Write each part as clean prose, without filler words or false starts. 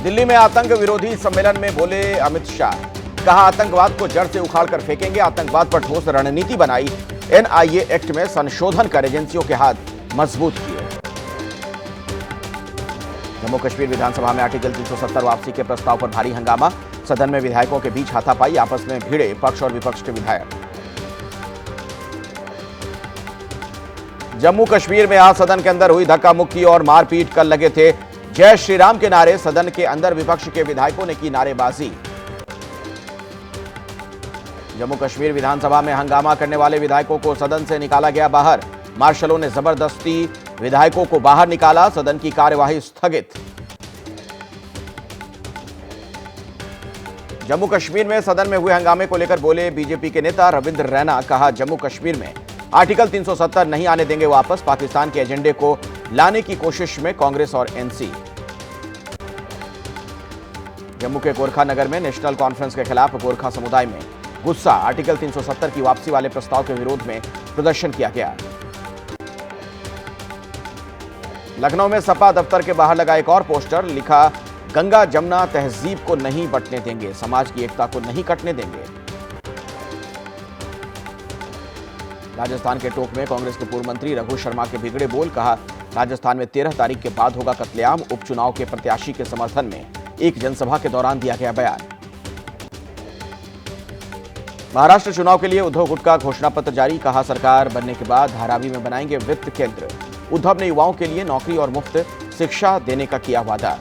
दिल्ली में आतंक विरोधी सम्मेलन में बोले अमित शाह, कहा आतंकवाद को जड़ से उखाड़कर फेंकेंगे। आतंकवाद पर ठोस रणनीति बनाई। एनआईए एक्ट में संशोधन कर एजेंसियों के हाथ मजबूत किए। जम्मू कश्मीर विधानसभा में आर्टिकल 370 वापसी के प्रस्ताव पर भारी हंगामा। सदन में विधायकों के बीच हाथापाई, आपस में भिड़े पक्ष और विपक्ष के विधायक। जम्मू कश्मीर में आज सदन के अंदर हुई धक्का मुक्की और मारपीट। कल लगे थे जय श्री राम के नारे। सदन के अंदर विपक्ष के विधायकों ने की नारेबाजी। जम्मू कश्मीर विधानसभा में हंगामा करने वाले विधायकों को सदन से निकाला गया बाहर। मार्शलों ने जबरदस्ती विधायकों को बाहर निकाला। सदन की कार्यवाही स्थगित। जम्मू कश्मीर में सदन में हुए हंगामे को लेकर बोले बीजेपी के नेता रविंद्र रैना। कहा जम्मू कश्मीर में आर्टिकल 370 नहीं आने देंगे वापस। पाकिस्तान के एजेंडे को लाने की कोशिश में कांग्रेस और एनसी। जम्मू के गोरखा नगर में नेशनल कॉन्फ्रेंस के खिलाफ गोरखा समुदाय में गुस्सा। आर्टिकल 370 की वापसी वाले प्रस्ताव के विरोध में प्रदर्शन किया गया। लखनऊ में सपा दफ्तर के बाहर लगा एक और पोस्टर। लिखा गंगा जमुना तहजीब को नहीं बंटने देंगे, समाज की एकता को नहीं कटने देंगे। राजस्थान के टोंक में कांग्रेस के पूर्व मंत्री रघु शर्मा के बिगड़े बोल। कहा राजस्थान में 13 तारीख के बाद होगा कत्लेआम। उपचुनाव के प्रत्याशी के समर्थन में एक जनसभा के दौरान दिया गया बयान। महाराष्ट्र चुनाव के लिए उद्धव गुट का घोषणा पत्र जारी। कहा सरकार बनने के बाद धारावी में बनाएंगे वित्त केंद्र। उद्धव ने युवाओं के लिए नौकरी और मुफ्त शिक्षा देने का किया वादा।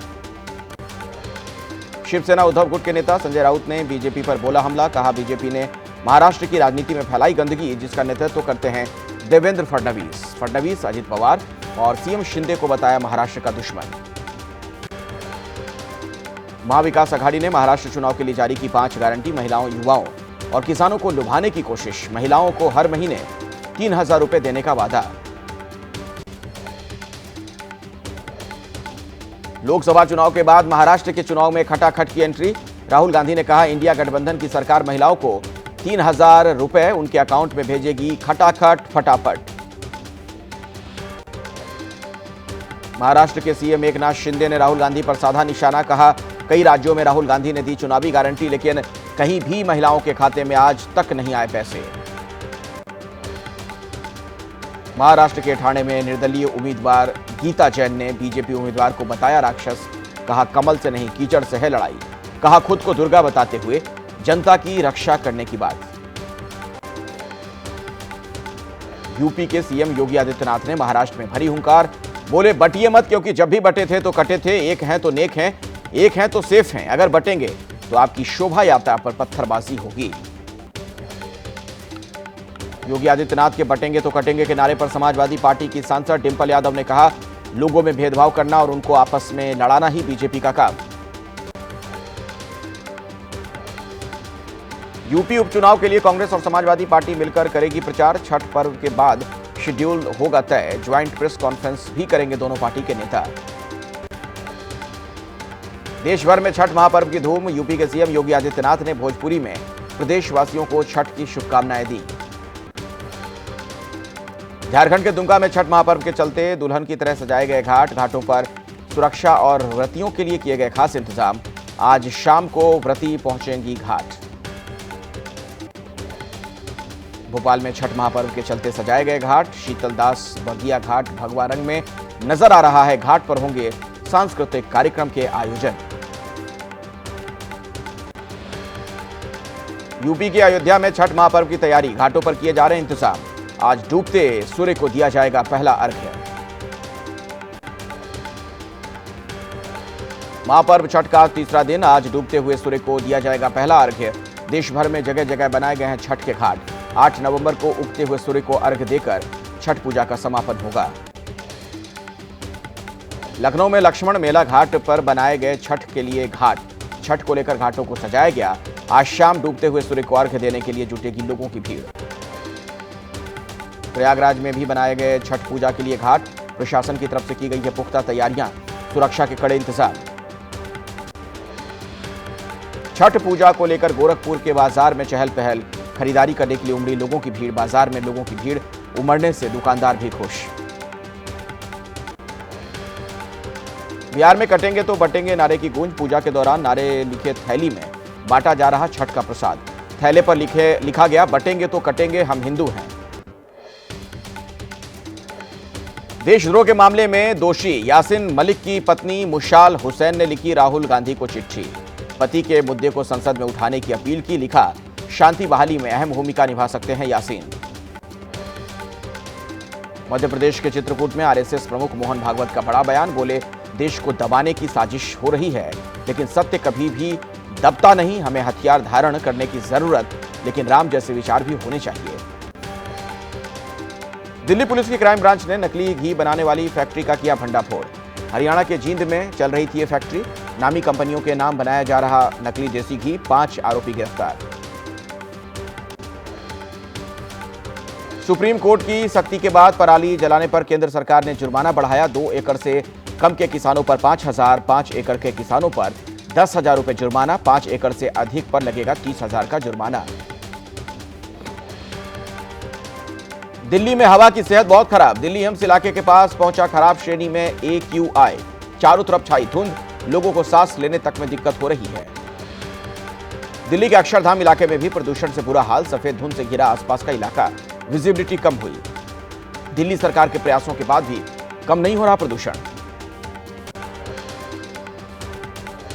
शिवसेना उद्धव गुट के नेता संजय राउत ने बीजेपी पर बोला हमला। कहा बीजेपी ने महाराष्ट्र की राजनीति में फैलाई गंदगी, जिसका नेतृत्व करते हैं देवेंद्र फडणवीस। फडणवीस अजित पवार और सीएम शिंदे को बताया महाराष्ट्र का दुश्मन। महाविकास आघाड़ी ने महाराष्ट्र चुनाव के लिए जारी की 5 गारंटी। महिलाओं, युवाओं और किसानों को लुभाने की कोशिश। महिलाओं को हर महीने 3000 रुपए देने का वादा। लोकसभा चुनाव के बाद महाराष्ट्र के चुनाव में खटाखट की एंट्री। राहुल गांधी ने कहा इंडिया गठबंधन की सरकार महिलाओं को 3000 रुपए उनके अकाउंट में भेजेगी। खटाखट फटाफट। महाराष्ट्र के सीएम एकनाथ शिंदे ने राहुल गांधी पर साधा निशाना। कहा कई राज्यों में राहुल गांधी ने दी चुनावी गारंटी, लेकिन कहीं भी महिलाओं के खाते में आज तक नहीं आए पैसे। महाराष्ट्र के ठाणे में निर्दलीय उम्मीदवार गीता जैन ने बीजेपी उम्मीदवार को बताया राक्षस। कहा कमल से नहीं कीचड़ से है लड़ाई। कहा खुद को दुर्गा बताते हुए जनता की रक्षा करने की बात। यूपी के सीएम योगी आदित्यनाथ ने महाराष्ट्र में भरी हुंकार। बोले बटिए मत, क्योंकि जब भी बटे थे तो कटे थे। एक हैं तो नेक हैं, एक हैं तो सेफ हैं। अगर बटेंगे तो आपकी शोभा यात्रा पर पत्थरबाजी होगी। योगी आदित्यनाथ के बटेंगे तो कटेंगे के नारे पर समाजवादी पार्टी की सांसद डिंपल यादव ने कहा लोगों में भेदभाव करना और उनको आपस में लड़ाना ही बीजेपी का काम। यूपी उपचुनाव के लिए कांग्रेस और समाजवादी पार्टी मिलकर करेगी प्रचार। छठ पर्व के बाद शेड्यूल होगा तय। ज्वाइंट प्रेस कॉन्फ्रेंस भी करेंगे दोनों पार्टी के नेता। देश भर में छठ महापर्व की धूम। यूपी के सीएम योगी आदित्यनाथ ने भोजपुरी में प्रदेशवासियों को छठ की शुभकामनाएं दी। झारखंड के दुमका में छठ महापर्व के चलते दुल्हन की तरह सजाए गए घाट। घाटों पर सुरक्षा और व्रतियों के लिए किए गए खास इंतजाम। आज शाम को व्रती पहुंचेंगी घाट। भोपाल में छठ महापर्व के चलते सजाए गए घाट। शीतलदास बगिया घाट भगवा रंग में नजर आ रहा है। घाट पर होंगे सांस्कृतिक कार्यक्रम के आयोजन। यूपी की अयोध्या में छठ महापर्व की तैयारी। घाटों पर किए जा रहे इंतजाम। आज डूबते सूर्य को दिया जाएगा पहला अर्घ्य। महापर्व छठ का तीसरा दिन। आज डूबते हुए सूर्य को दिया जाएगा पहला अर्घ्य। देश भर में जगह जगह बनाए गए हैं छठ के घाट। 8 नवंबर को उगते हुए सूर्य को अर्घ्य देकर छठ पूजा का समापन होगा। लखनऊ में लक्ष्मण मेला घाट पर बनाए गए छठ के लिए घाट। छठ को लेकर घाटों को सजाया गया। आज शाम डूबते हुए सूर्य को अर्घ्य देने के लिए जुटेगी लोगों की भीड़। प्रयागराज में भी बनाए गए छठ पूजा के लिए घाट। प्रशासन की तरफ से की गई है पुख्ता तैयारियां। सुरक्षा के कड़े इंतजाम। छठ पूजा को लेकर गोरखपुर के बाजार में चहल पहल। खरीदारी करने के लिए उमड़ी लोगों की भीड़। बाजार में लोगों की भीड़ उमड़ने से दुकानदार भी खुश। बिहार में कटेंगे तो बटेंगे नारे की गूंज। पूजा के दौरान नारे लिखे थैली में बांटा जा रहा छठ का प्रसाद। थैले पर लिखा गया, बटेंगे तो कटेंगे, हम हिंदू हैं। देशद्रोह के मामले में दोषी यासीन मलिक की पत्नी मुशाल हुसैन ने लिखी राहुल गांधी को चिट्ठी। पति के मुद्दे को संसद में उठाने की अपील की। लिखा, शांति बहाली में अहम भूमिका निभा सकते हैं यासीन। मध्य प्रदेश के चित्रकूट में आरएसएस प्रमुख मोहन भागवत का बड़ा बयान। बोले, देश को दबाने की साजिश हो रही है, लेकिन सत्य कभी भी दबता नहीं। हमें हथियार धारण करने की जरूरत, लेकिन राम जैसे विचार भी होने चाहिए। दिल्ली पुलिस की क्राइम ब्रांच ने नकली घी बनाने वाली फैक्ट्री का किया भंडाफोड़। हरियाणा के जींद में चल रही थी ये फैक्ट्री। नामी कंपनियों के नाम बनाया जा रहा नकली देसी घी। 5 आरोपी गिरफ्तार। सुप्रीम कोर्ट की सख्ती के बाद पराली जलाने पर केंद्र सरकार ने जुर्माना बढ़ाया। 2 एकड़ से कम के किसानों पर 5,000, 5 एकड़ के किसानों पर 10,000 रुपए जुर्माना, 5 एकड़ से अधिक पर लगेगा 30,000 का जुर्माना। दिल्ली में हवा की सेहत बहुत खराब। दिल्ली एम्स इलाके के पास पहुंचा खराब श्रेणी में AQI। चारों तरफ छाई धुंध, लोगों को सांस लेने तक में दिक्कत हो रही है। दिल्ली के अक्षरधाम इलाके में भी प्रदूषण से बुरा हाल। सफेद धुंध से घिरा आसपास का इलाका, विजिबिलिटी कम हुई। दिल्ली सरकार के प्रयासों के बाद भी कम नहीं हो रहा प्रदूषण।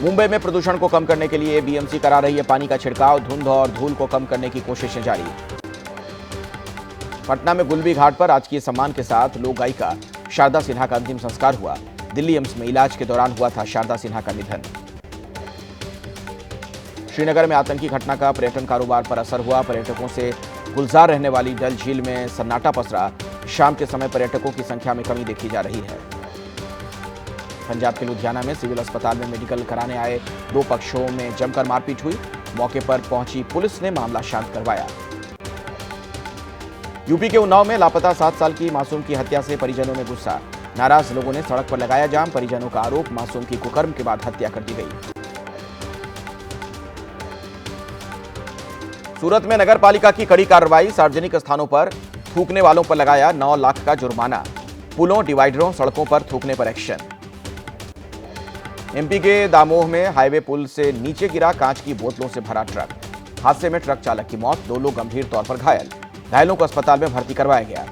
मुंबई में प्रदूषण को कम करने के लिए BMC करा रही है पानी का छिड़काव। धुंध और धूल को कम करने की कोशिशें जारी। पटना में गुलबी घाट पर राजकीय सम्मान के साथ लोक गायिका शारदा सिन्हा का अंतिम संस्कार हुआ। दिल्ली एम्स में इलाज के दौरान हुआ था शारदा सिन्हा का निधन। श्रीनगर में आतंकी घटना का पर्यटन कारोबार पर असर हुआ। पर्यटकों से गुलजार रहने वाली डल झील में सन्नाटा पसरा। शाम के समय पर्यटकों की संख्या में कमी देखी जा रही है। पंजाब के लुधियाना में सिविल अस्पताल में मेडिकल कराने आए 2 पक्षों में जमकर मारपीट हुई। मौके पर पहुंची पुलिस ने मामला शांत करवाया। यूपी के उन्नाव में लापता 7 साल की मासूम की हत्या से परिजनों में गुस्सा। नाराज लोगों ने सड़क पर लगाया जाम। परिजनों का आरोप, मासूम की कुकर्म के बाद हत्या कर दी गई। सूरत में नगर पालिका की कड़ी कार्रवाई। सार्वजनिक स्थानों पर थूकने वालों पर लगाया 9 लाख का जुर्माना। पुलों, डिवाइडरों, सड़कों पर थूकने पर एक्शन। MP के दामोह में हाईवे पुल से नीचे गिरा कांच की बोतलों से भरा ट्रक। हादसे में ट्रक चालक की मौत, 2 लोग गंभीर तौर पर घायल। घायलों को अस्पताल में भर्ती करवाया गया।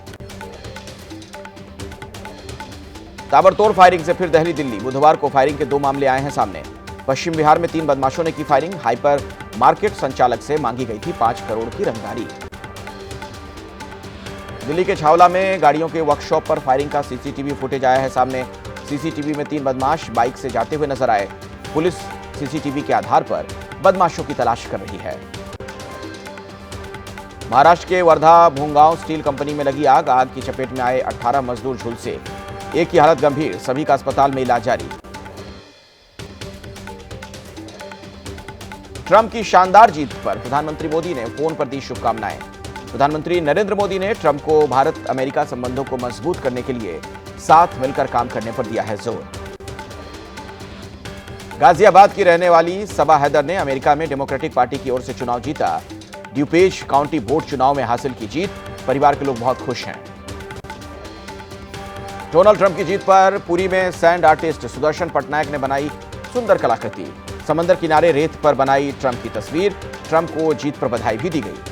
ताबड़तोड़ फायरिंग से फिर दहली दिल्ली। बुधवार को फायरिंग के 2 मामले आए हैं सामने। पश्चिम बिहार में 3 बदमाशों ने की फायरिंग। हाइपर मार्केट संचालक से मांगी गई थी 5 करोड़ की रंगदारी। दिल्ली के छावला में गाड़ियों के वर्कशॉप पर फायरिंग का CCTV फुटेज आया है सामने। CCTV में 3 बदमाश बाइक से जाते हुए नजर आए। पुलिस CCTV के आधार पर बदमाशों की तलाश कर रही है। महाराष्ट्र के वर्धा भूंगांव स्टील कंपनी में लगी आग। आग की चपेट में आए 18 मजदूर झुलसे। एक की हालत गंभीर, सभी का अस्पताल में इलाज जारी। ट्रंप की शानदार जीत पर प्रधानमंत्री मोदी ने फोन पर दी शुभकामनाएं। प्रधानमंत्री नरेंद्र मोदी ने ट्रंप को भारत अमेरिका संबंधों को मजबूत करने के लिए साथ मिलकर काम करने पर दिया है जोर। गाजियाबाद की रहने वाली सबा हैदर ने अमेरिका में डेमोक्रेटिक पार्टी की ओर से चुनाव जीता। ड्यूपेज काउंटी बोर्ड चुनाव में हासिल की जीत। परिवार के लोग बहुत खुश हैं। डोनाल्ड ट्रंप की जीत पर पुरी में सैंड आर्टिस्ट सुदर्शन पटनायक ने बनाई सुंदर कलाकृति। समंदर किनारे रेत पर बनाई ट्रंप की तस्वीर। ट्रंप को जीत पर बधाई भी दी गई।